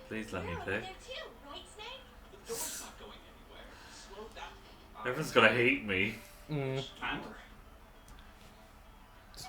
Please let me We're over pick. there too, right, Snake? The door's not going anywhere. Slow down. Everyone's gonna hate me. Mm. And?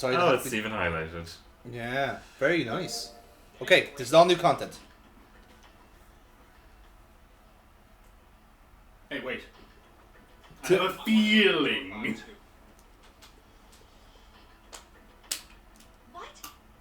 Oh, it's even highlighted. Yeah, very nice. Okay, this is all new content. Hey, wait. I have a feeling. What?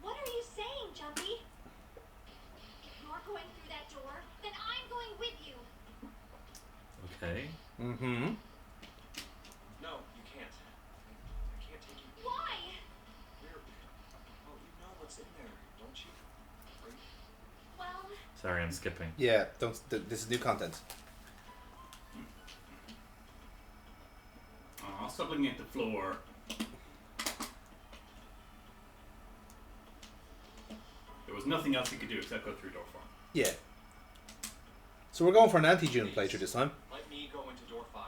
What are you saying, Jumpy? If you're going through that door, then I'm going with you. Okay. Mm-hmm. No, you can't. I can't take you. Why? We're... Oh, you know what's in there, don't you? Right? Well, Sorry, I'm skipping. Yeah, don't. This is new content. Oh, stop looking at the floor. There was nothing else you could do except go through door 4. Yeah. So we're going for an anti-June playthrough this time. Let me go into door 5.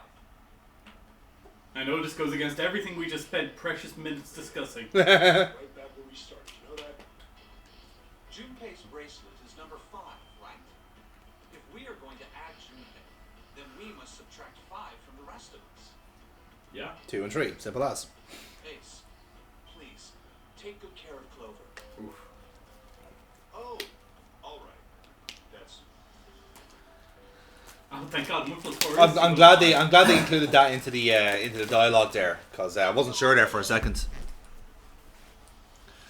I know this goes against everything we just spent precious minutes discussing. Right back where we started, you know that? Junpei's bracelet is number 5, right? If we are going to add Junpei, then we must subtract 5 from the rest of us. Yeah? 2 and 3, simple as. Ace, please, take good care of Clover. Oof. Oh, alright. That's... Oh, thank God, much less for I'm glad they included that into the dialogue there, because I wasn't sure there for a second.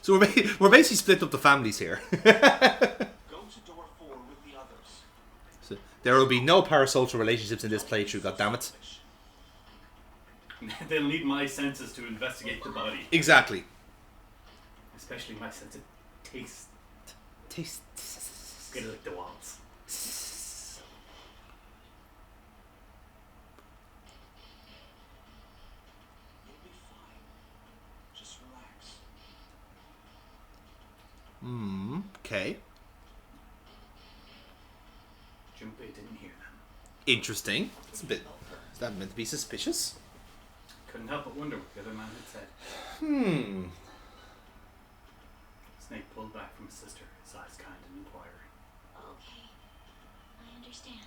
So we're basically split up the families here. Go to door 4 with the others. So there will be no parasocial relationships in this playthrough. Goddammit. They'll need my senses to investigate the body. Exactly. Especially my sense of taste. Taste. Get like the walls. You'll be fine. Just relax. Okay. Junpei didn't hear them. Interesting. It's a bit. Is that meant to be suspicious? Couldn't help but wonder what the other man had said. Snake pulled back from his sister, his eyes kind and inquiring. okay. I understand.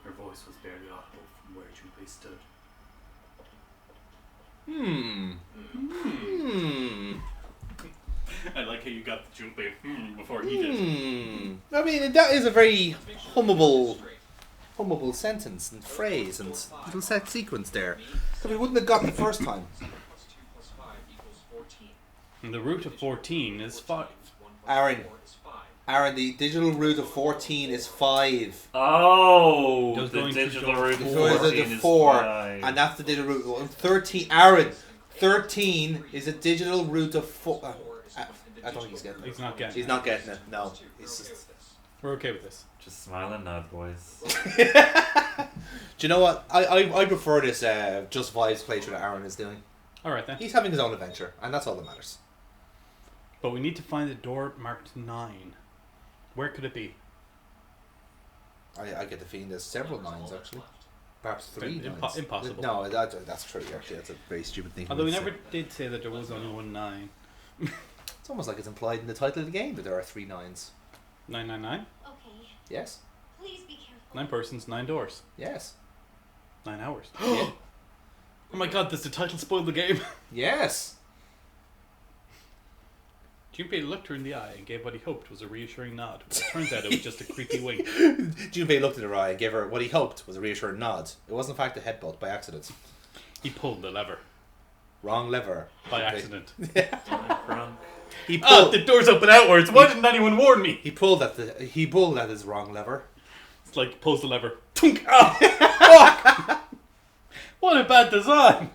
Her voice was barely audible from where Junpei stood. I like how you got the Junpei before he did. I mean, that is a very hummable sentence and phrase and little set sequence there that we wouldn't have gotten the first time. +2 + 5 = 14. And the root of 14 is 5. Aaron, the digital root of 14 is 5. Oh, Just the going digital through root of So is 14 it the is 4, 5. and that's the digital root of 13. Aaron, 13 is a digital root of 4. I don't think he's getting it. He's not getting He's it. not getting it. No, he's just. We're okay with this. Just smile and nod, boys. Do you know what? I prefer this Just Vibes playthrough that Aaron is doing. Alright then. He's having his own adventure, and that's all that matters. But we need to find the door marked 9. Where could it be? I get the feeling there's several 9s actually. Perhaps 3 Impo- 9s. impossible. No, that's true actually. That's a very stupid thing. Although we to never say. did say that there was only one 9. It's almost like it's implied in the title of the game that there are 3 9s. 999? Okay. Yes. Please be careful. 9 persons, 9 doors. Yes. 9 hours. Yeah. Oh my God, does the title spoil the game? Yes. Junpei looked her in the eye and gave what he hoped was a reassuring nod. But it turns out it was just a creepy wink. Junpei looked at her eye and gave her what he hoped was a reassuring nod. It was in fact a headbutt by accident. He pulled the lever. Wrong lever. By Junpei. accident. Wrong. He Oh, pulled. the door's open outwards. Why didn't anyone warn me? He pulled at his wrong lever. It's like pulls the lever. Tunk! Oh, fuck! What a bad design!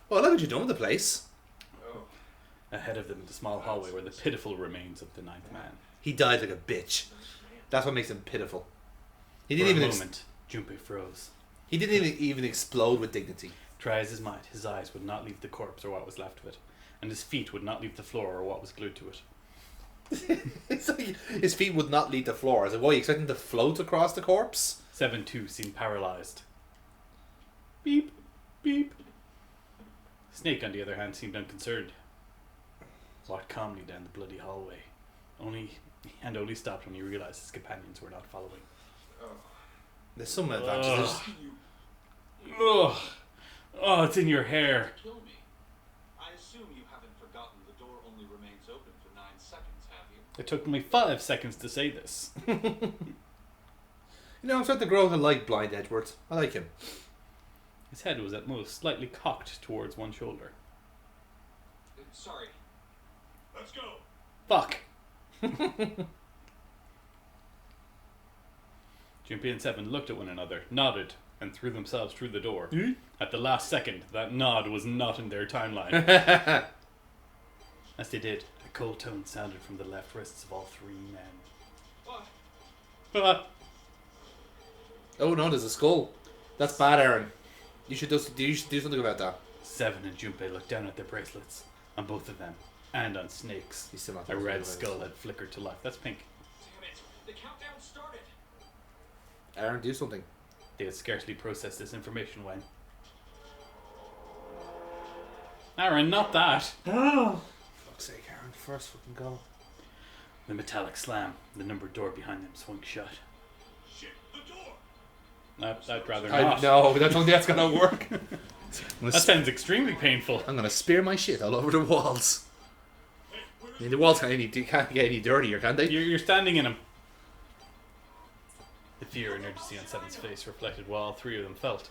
Well, look what you've done with the place. Ahead of them, the small hallway were the pitiful remains of the 9th man. He died like a bitch. That's what makes him pitiful. He For didn't a even. moment, Junpei froze. He didn't even explode with dignity. Try as he might, his eyes would not leave the corpse or what was left of it, and his feet would not leave the floor or what was glued to it. It's like his feet would not leave the floor. I was like, what, you expect him to float across the corpse? 7-2 seemed paralyzed. Beep, beep. Snake, on the other hand, seemed unconcerned. Walked calmly down the bloody hallway. Only stopped when he realized his companions were not following. There's some advantages. Ugh. Oh, it's in your hair. Kill me. I assume you haven't forgotten the door only remains open for 9 seconds, have you? It took me 5 seconds to say this. You know, I'm starting to grow to like Blind Edward. I like him. His head was at most slightly cocked towards one shoulder. Sorry. Let's go. Fuck. Junpei and Seven looked at one another, nodded, and threw themselves through the door. At the last second, that nod was not in their timeline. As they did, a cold tone sounded from the left wrists of all 3 men. Oh no, there's a skull. That's bad, Aaron. You should do something about that. Seven and Junpei looked down at their bracelets, on both of them, and on Snake's. He's still not A doing red something about skull had flickered to life. That's pink. Damn it. The countdown started. it. Aaron, do something. They had scarcely processed this information when... Aaron, not that! Oh. Fuck's sake, Aaron. First fucking go. The metallic slam, the numbered door behind them swung shut. Shit, the door. I'd rather I not. know, I don't think that's gonna work. That sounds extremely painful. I'm gonna spear my shit all over the walls. I mean, the walls can't get any dirtier, can they? You're standing in them. The fear and urgency on Seven's face reflected what all 3 of them felt.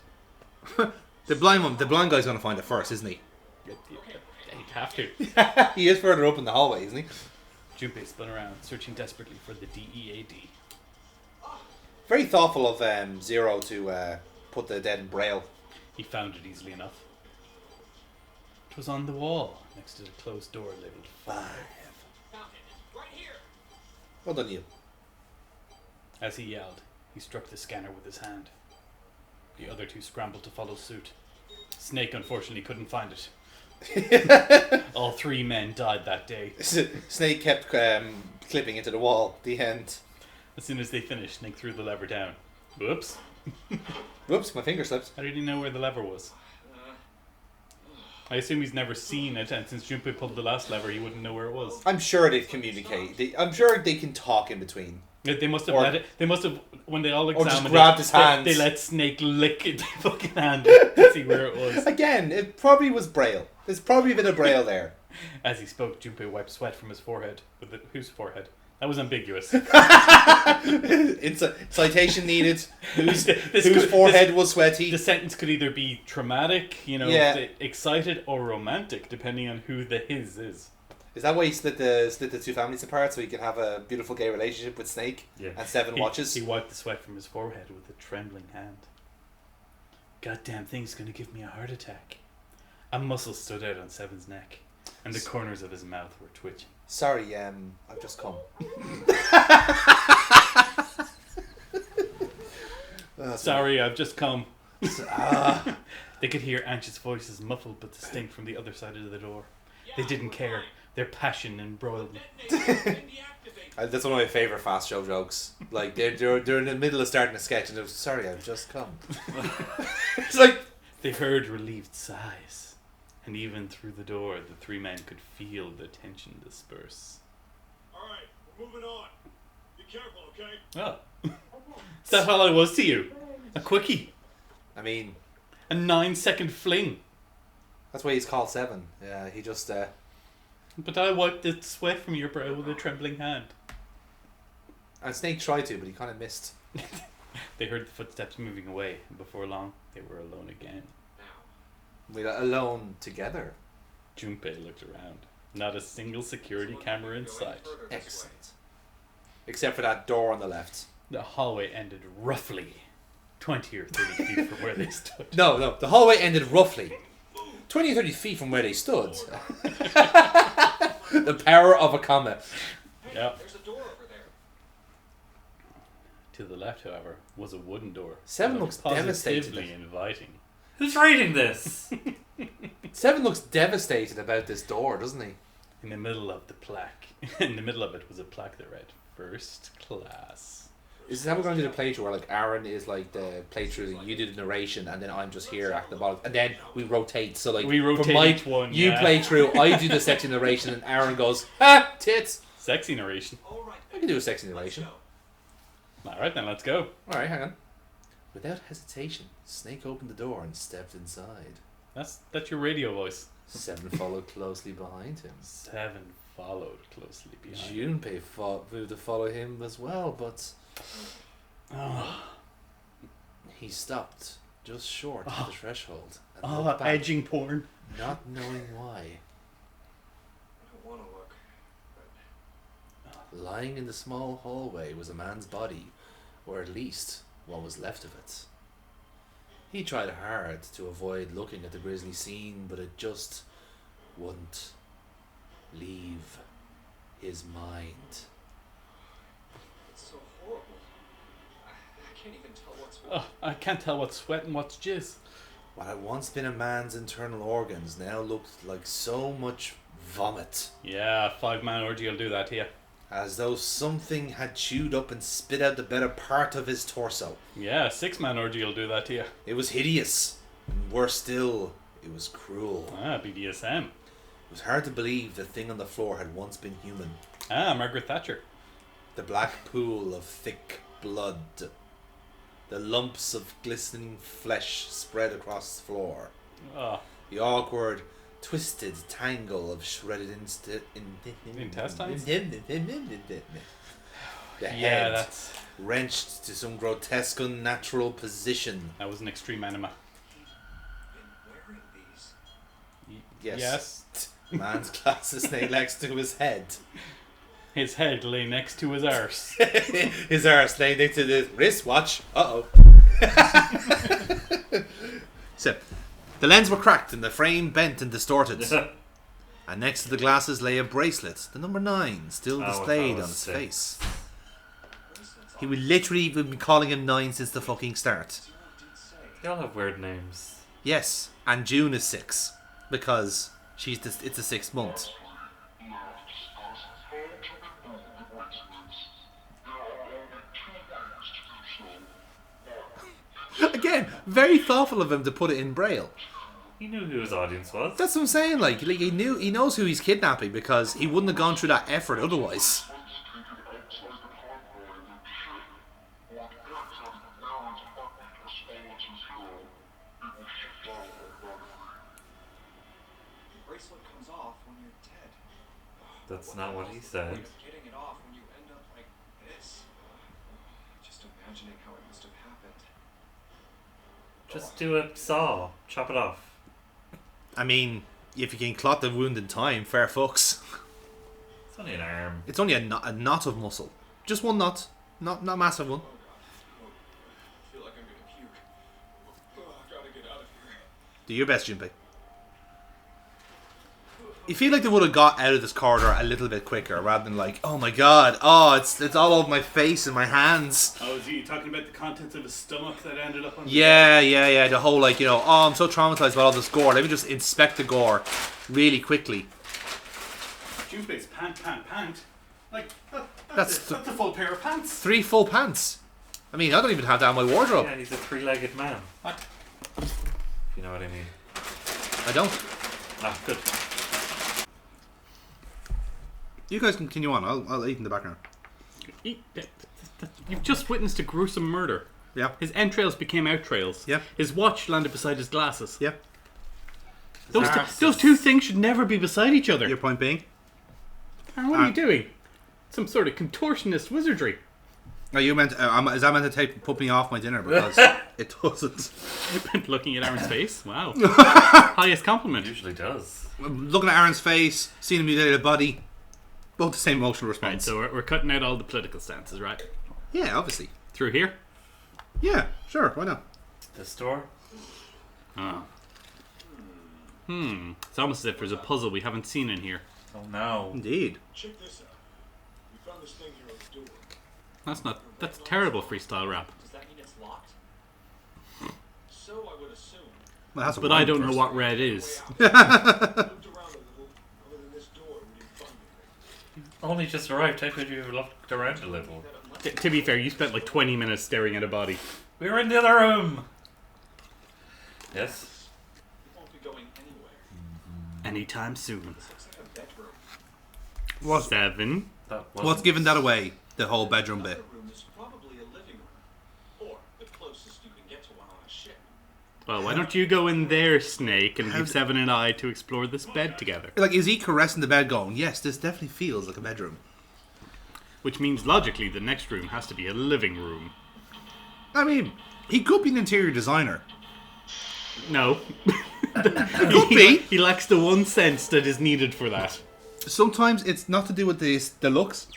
The blind guy's gonna find it first, isn't he? He'd have to. He is further up in the hallway, isn't he? Junpei spun around, searching desperately for the DEAD. Very thoughtful of Zero to put the dead in braille. He found it easily enough. It was on the wall, next to the closed door labeled 5. Found it. Right here. Well done, you. As he yelled, he struck the scanner with his hand. The other 2 scrambled to follow suit. Snake unfortunately couldn't find it. All 3 men died that day. Snake kept clipping into the wall. The end. As soon as they finished, Snake threw the lever down. Whoops. Whoops, my finger slipped. How did he know where the lever was? I assume he's never seen it, and since Junpei pulled the last lever, he wouldn't know where it was. I'm sure they've communicated. I'm sure they can talk in between. They must have Or- let it. They must have, when they all just examined grabbed it, his hands. They let Snake lick it, the fucking hand to see where it was. Again, it probably was braille. There's probably a bit of braille there. As he spoke, Junpei wiped sweat from his forehead. Whose forehead? That was ambiguous. It's a citation needed. Whose forehead was sweaty? The sentence could either be traumatic, Yeah. excited, or romantic, depending on who the his is. Is that why he split the 2 families apart so he can have a beautiful gay relationship with Snake? Yeah. And 7 watches? He wiped the sweat from his forehead with a trembling hand. Goddamn thing's gonna give me a heart attack. A muscle stood out on Seven's neck, and the corners of his mouth were twitching. Sorry, I've just come. Sorry, I've just come. They could hear anxious voices, muffled but distinct, from the other side of the door. They didn't care. Their passion embroiled them. That's one of my favourite fast show jokes. Like, they're in the middle of starting a sketch and they're sorry, I've just come. It's like... They heard relieved sighs. And even through the door, the 3 men could feel the tension disperse. Alright, we're moving on. Be careful, okay? Oh. Is that all I was to you? A quickie. I mean... A 9-second fling. That's why he's called 7. Yeah, he just... But I wiped the sweat from your brow with a trembling hand. And Snake tried to, but he kind of missed. They heard the footsteps moving away, and before long, they were alone again. We were alone together. Junpei looked around. Not a single security camera in sight. Excellent. Except for that door on the left. The hallway ended roughly 20 or 30 feet from where they stood. No, the hallway ended roughly 20 or 30 feet from where they stood. The power of a comma. Yeah. There's a door over there. To the left, however, was a wooden door. 7 that looks was positively devastated. inviting. Who's reading this? 7 looks devastated about this door, doesn't he? In the middle of the plaque, in the middle of it was a plaque that read, "First Class." Is this how we're going to do the playthrough where like Aaron is like the playthrough, you do the narration, and then I'm just here at the bottom, and then we rotate. So like We rotate for my each one, you yeah. play through, I do the section narration, and Aaron goes, ah, tits. Sexy narration. All right, I can do a sexy narration. Alright then, let's go. Alright, hang on. Without hesitation, Snake opened the door and stepped inside. That's your radio voice. 7 followed closely behind him. 7 followed closely behind. Junpei moved to follow him as well, but he stopped just short of the threshold and looked back, edging porn. not knowing why. I don't want to look. Lying in the small hallway was a man's body, or at least what was left of it. He tried hard to avoid looking at the grisly scene, but it just wouldn't leave his mind. It's so horrible. I can't even tell what's I can't tell what's sweat and what's jizz. What had once been a man's internal organs now looked like so much vomit, Yeah, 5-man orgy will do that to you. as though something had chewed up and spit out the better part of his torso. Yeah, 6-man orgy will do that to you. It was hideous, and worse still, it was cruel. BDSM. It was hard to believe the thing on the floor had once been human. Margaret Thatcher. The black pool of thick blood. The lumps of glistening flesh spread across the floor. The awkward, twisted tangle of shredded Intestines? The Yeah, head that's... wrenched to some grotesque, unnatural position. That was an extreme enema. been wearing these. Yes. Man's glasses lay next to his head. His head lay next to his arse. His arse lay next to the wristwatch. Uh-oh. So, the lens were cracked and the frame bent and distorted. And next to the glasses lay a bracelet, the number 9, still displayed on his face. He would literally been calling him 9 since the fucking start. They all have weird names. Yes, and June is 6 because it's the 6th month. Again, very thoughtful of him to put it in Braille. He knew who his audience was. That's what I'm saying. Like he knows who he's kidnapping because he wouldn't have gone through that effort otherwise. The bracelet comes off when you're dead. That's not what he said. Getting it off when you end up like this. Just imagining how it must have happened. Just do a saw. Chop it off. I mean, if you can clot the wound in time, fair fucks. It's only an arm. It's only a knot of muscle. Just one knot. Not a massive one. I feel like I'm gonna puke. I gotta get out of here. Do your best, Junpei. You feel like they would have got out of this corridor a little bit quicker rather than like, oh my god, it's all over my face and my hands. Oh, is he talking about the contents of his stomach that ended up on the Yeah. The whole like, I'm so traumatized by all this gore. Let me just inspect the gore really quickly. Junpei's pant. Like, That's a full pair of pants. 3 full pants. I mean, I don't even have that in my wardrobe. Yeah, he's a 3-legged man. What? If you know what I mean. I don't. Ah, good. You guys continue on. I'll eat in the background. You've just witnessed a gruesome murder. Yeah. His entrails became outrails. Yeah. His watch landed beside his glasses. Yeah. Those two things should never be beside each other. Your point being? Aaron, what are you doing? Some sort of contortionist wizardry. Are you meant? Is that meant to put me off my dinner? Because it doesn't. Looking at Aaron's face. Wow. Highest compliment. Usually does. Looking at Aaron's face, seeing a mutilated body, both the same emotional response. Right, so we're cutting out all the political stances, right? Yeah, obviously. Through here? Yeah, sure. Why not? This door? Oh. It's almost as if there's a puzzle we haven't seen in here. Oh no. Indeed. Check this out. We found this thing here on the door. That's terrible freestyle rap. Does that mean it's locked? So I would assume. Well, it has a But wine I don't know first. what red is. We looked around a little. Other than this door, we didn't find anything. Only just arrived. How could you have looked around a little? To be fair, you spent like 20 minutes staring at a body. We were in the other room! Yes? We won't be going anywhere. Anytime soon. This looks like a bedroom. Was 7. What's giving that away? The whole bedroom bit. Another room is probably a living room, or the closest you can get to one on a ship. Well, why don't you go in there, Snake, and leave Seven and I to explore this bed together? Like, is he caressing the bed going, yes, this definitely feels like a bedroom? Which means, logically, the next room has to be a living room. I mean, he could be an interior designer. No. Could be. He lacks the one sense that is needed for that. Sometimes it's not to do with the looks.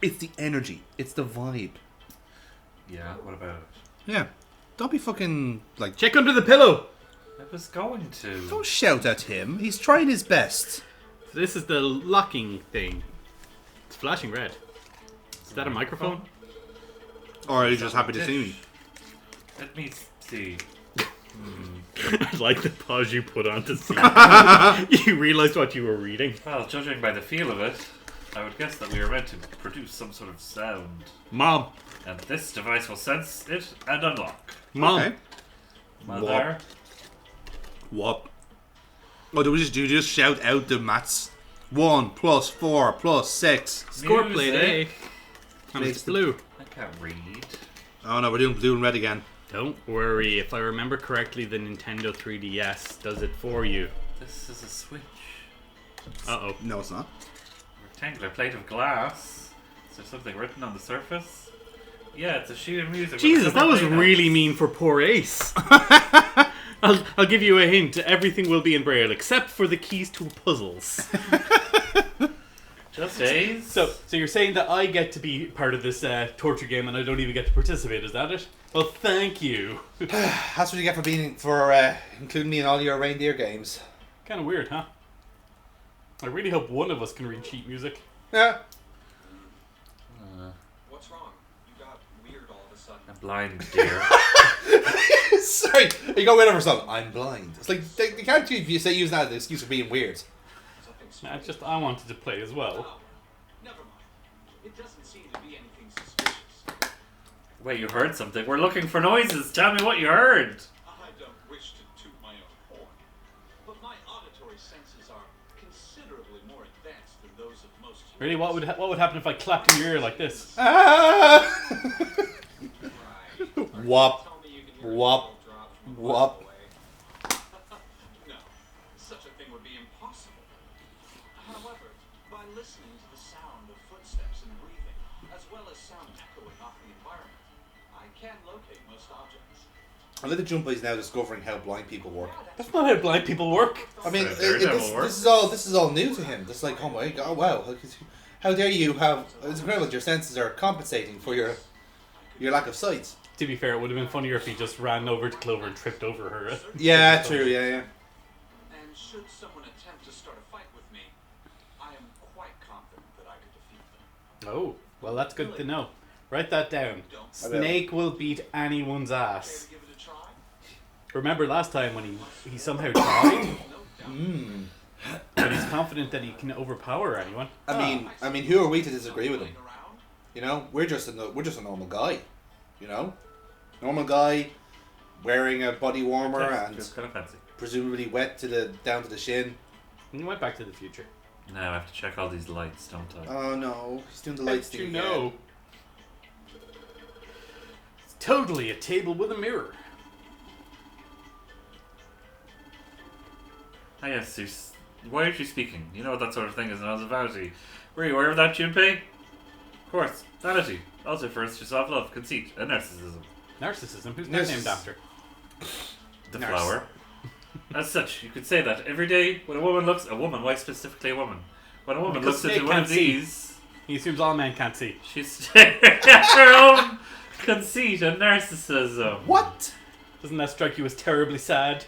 It's the energy. It's the vibe. Yeah, what about it? Yeah. Don't be fucking, like... Check under the pillow! I was going to. Don't shout at him. He's trying his best. So this is the locking thing. It's flashing red. Is that a microphone? Or are you just happy to see me? Let me see. I like the pause you put on to see. You realised what you were reading. Well, judging by the feel of it, I would guess that we are meant to produce some sort of sound. Mom. And this device will sense it and unlock. Mom. Okay. Mother. What? Oh, do you just shout out the maths? 1 + 4 + 6. Score plate, eh? Music. And it's blue. I can't read. Oh no, we're doing blue and red again. Don't worry, if I remember correctly, the Nintendo 3DS does it for you. This is a switch. Uh-oh. No, it's not. Rectangular plate of glass. Is there something written on the surface? Yeah, it's a sheet of music. with Jesus, that was several really notes. mean for poor Ace. I'll give you a hint. Everything will be in Braille, except for the keys to puzzles. Just A's. So you're saying that I get to be part of this torture game and I don't even get to participate, is that it? Well, thank you. That's what you get for including me in all your reindeer games. Kind of weird, huh? I really hope one of us can read sheet music. Yeah. What's wrong? You got weird all of a sudden. I'm blind, dear. Sorry, you got rid of something. I'm blind. It's like they can't use that as an excuse for being weird. Something I wanted to play as well. Oh, never mind. It doesn't seem to be anything suspicious. Wait, you heard something? We're looking for noises. Tell me what you heard. I don't wish to toot my own horn, but my auditory senses are considerably more advanced than those of most humans. Really, what would happen if I clapped in your ear like this? Ah! Right. Wop. Tell me you can hear a Wop. ball drop from Wop. a mile away. No, such a thing would be impossible. However, by listening to the sound of footsteps and breathing, as well as sound echoing off the environment, I can locate most objects. I like the Junpei's now discovering how blind people work. That's not how blind people work. I mean, So Daredevil works. this is all new to him. It's like, oh my god, wow, how dare you have? It's incredible that your senses are compensating for your lack of sight. To be fair, it would have been funnier if he just ran over to Clover and tripped over her. Yeah, true. Yeah. And should someone attempt to start a fight with me, I am quite confident that I could defeat them. Oh, well, that's good to know. Write that down. I will. Snake will beat anyone's Care ass. to give it a try? Remember last time when he somehow tried? No doubt. But he's confident that he can overpower anyone. I mean, who are we to disagree with him? Playing around? You know, we're just a normal guy. You know, normal guy wearing a body warmer and Just kind of fancy. presumably wet down to the shin. And he went back to the future. Now I have to check all these lights, don't I? Oh no, he's doing the lights thing you again. know. It's totally a table with a mirror. Ah, yes, why aren't you speaking? You know what that sort of thing is, and I was vanity. Were you aware of that, Junpei? Of course, vanity. Also refers to self-love, conceit, and narcissism. Narcissism? Who's that named after? The Narciss. flower. As such, you could say that every day when why specifically a woman? When a woman Because looks into Snake one can't of see. these, He assumes all men can't see. she's her own conceit and narcissism. What? Doesn't that strike you as terribly sad?